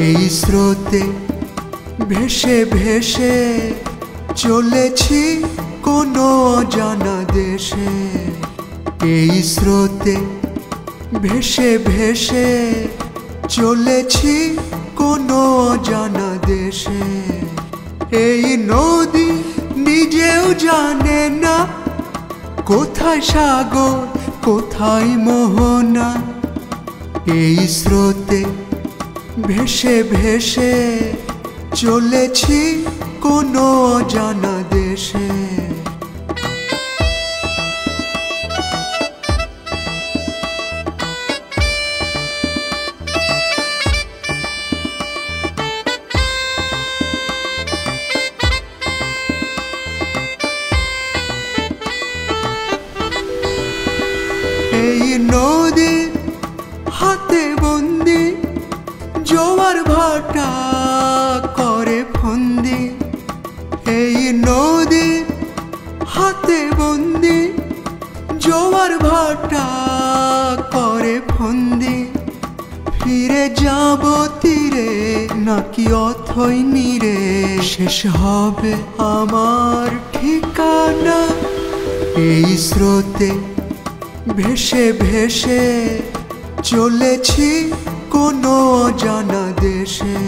এই স্রোতে ভেসে ভেসে চলেছি কোনো অজানা দেশে। এই স্রোতে ভেসে ভেসে চলেছি কোনো অজানা দেশে। এই নদী নিজেও জানে না কোথায় সাগর কোথায় মোহনা। এই স্রোতে ভেসে ভেসে চলেছি কোনো অজানা দেশে। এই নদীর হাতে বন্দি জোয়ার ভাটা করে ফন্দি। এই নদীর হাতে বন্দি জোয়ার ভাটা করে ফন্দি। ফিরে যাব তীরে নাকি অথই নীরে, শেষ হবে আমার ঠিকানা। এই স্রোতে ভেসে ভেসে চলেছি কোনো অজানা দেশে।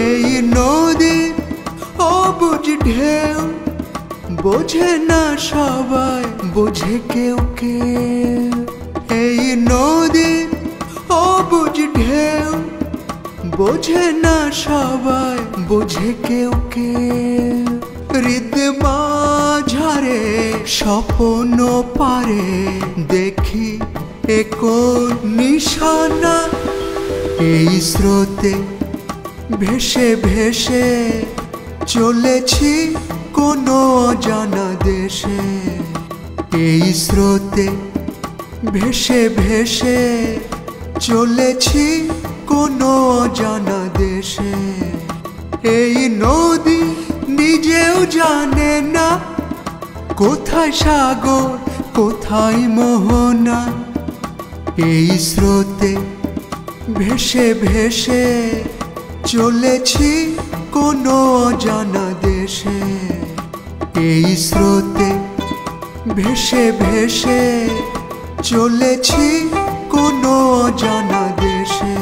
এই নদীর অবুঝ ঢেউ বোঝে না সবাই, বোঝে কেউ কেউ। এই নদীর অবুঝ ঢেউ বোঝে না সবাই, বোঝে কেউ কেউ। হৃদ মাঝারে স্বপ্ন পারে দেখি এ কোন নিশানা। এই স্রোতে ভেসে ভেসে চলেছি কোনো অজানা দেশে। এই স্রোতে ভেসে ভেসে চলেছি কোনো অজানা দেশে। এই নদী নিজেও জানে না কোথায় সাগর কোথায় মোহনা। এই স্রোতে ভেসে ভেসে চলেছি কোনো অজানা দেশে। এই স্রোতে ভেসে ভেসে চলেছি কোনো অজানা দেশে।